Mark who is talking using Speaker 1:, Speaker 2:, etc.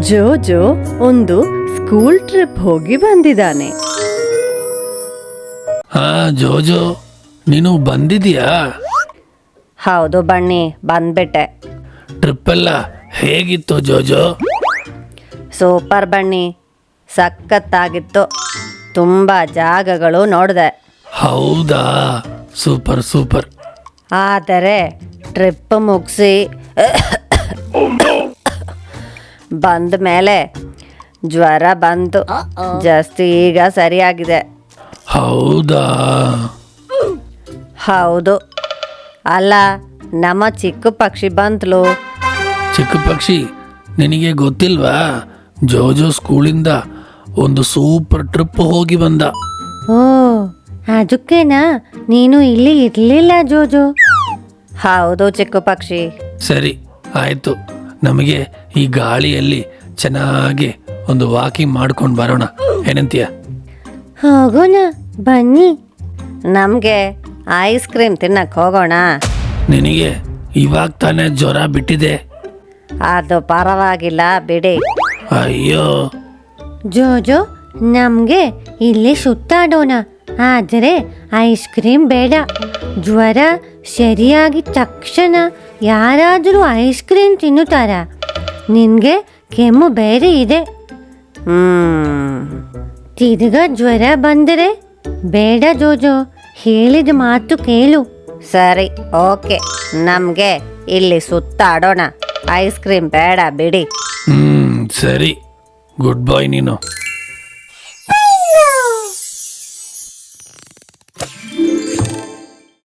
Speaker 1: ಜೋಜೋ ಒಂದು school trip ಹೋಗಿ ಬಂದಿದ್ದಾನೆ.
Speaker 2: ಹಾ ಜೋಜೋ, ನೀನು ಬಂದಿದ್ಯಾ?
Speaker 1: ಹೌದು ಬನ್ನಿ, ಬಂದ್ಬಿಟ್ಟೆ.
Speaker 2: ಟ್ರಿಪ್ ಎಲ್ಲ ಹೇಗಿತ್ತು ಜೋಜೋ?
Speaker 1: ಸೂಪರ್ ಬನ್ನಿ, ಸಖತ್ತಾಗಿತ್ತು. ತುಂಬ ಜಾಗಗಳು ನೋಡಿದೆ.
Speaker 2: ಹೌದಾ, ಸೂಪರ್ ಸೂಪರ್.
Speaker 1: ಆದರೆ ಟ್ರಿಪ್ ಮುಗಿಸಿ ಬಂದ ಮೇಲೆ ಜ್ವರ ಬಂತು. ಜಾಸ್ತಿ ಈಗ ಸರಿಯಾಗಿದೆ.
Speaker 2: ಹೌದಾ?
Speaker 1: ಹೌದು. ಅಲ್ಲ, ನಮ್ಮ ಚಿಕ್ಕ ಪಕ್ಷಿ ಬಂತಲು.
Speaker 2: ಚಿಕ್ಕ ಪಕ್ಷಿ, ನಿನಗೆ ಗೊತ್ತಿಲ್ವಾ? ಜೋಜೋ ಸ್ಕೂಲಿಂದ ಒಂದು ಸೂಪರ್ ಟ್ರಿಪ್ ಹೋಗಿ ಬಂದ.
Speaker 1: ಓ, ಅದಕ್ಕೇನಾ ನೀನು ಇಲ್ಲಿ ಇರಲಿಲ್ಲ ಜೋಜೋ? ಹೌದು ಚಿಕ್ಕ ಪಕ್ಷಿ.
Speaker 2: ಸರಿ ಆಯ್ತು, ನಮಗೆ ಈ ಗಾಳಿಯಲ್ಲಿ ಚೆನ್ನಾಗಿ ಒಂದು ವಾಕಿಂಗ್ ಮಾಡ್ಕೊಂಡು ಬರೋಣ, ಏನಂತೀಯ?
Speaker 1: ಹೋಗೋಣ ಬನ್ನಿ. ನಮಗೆ ಐಸ್ ಕ್ರೀಮ್ ತಿನ್ನಕ್ಕೆ ಹೋಗೋಣ.
Speaker 2: ನಿನಗೆ ಇವಾಗ ತಾನೇ ಜ್ವರ ಬಿಟ್ಟಿದೆ.
Speaker 1: ಅದು ಪರವಾಗಿಲ್ಲ ಬಿಡಿ.
Speaker 2: ಅಯ್ಯೋ
Speaker 1: ಜೋಜೋ, ನಮಗೆ ಇಲ್ಲಿ ಸುತ್ತಾಡೋಣ. ಆದರೆ ಐಸ್ ಕ್ರೀಮ್ ಬೇಡ. ಜ್ವರ ಸರಿಯಾಗಿದ ತಕ್ಷಣ ಯಾರಾದರೂ ಐಸ್ ಕ್ರೀಮ್ ತಿನ್ನುತ್ತಾರಾ? ನಿನಗೆ ಕೆಮ್ಮು ಬೇರೆ ಇದೆ. ತಿರ್ಗಾ ಜ್ವರ ಬಂದರೆ ಬೇಡ ಜೋಜೋ, ಹೇಳಿದ ಮಾತು ಕೇಳು. ಸರಿ, ಓಕೆ. ನಮಗೆ ಇಲ್ಲಿ ಸುತ್ತಾಡೋಣ. ಐಸ್ ಕ್ರೀಮ್ ಬೇಡ ಬಿಡಿ.
Speaker 2: ಸರಿ, ಗುಡ್ ಬಾಯ್ ನೀನು.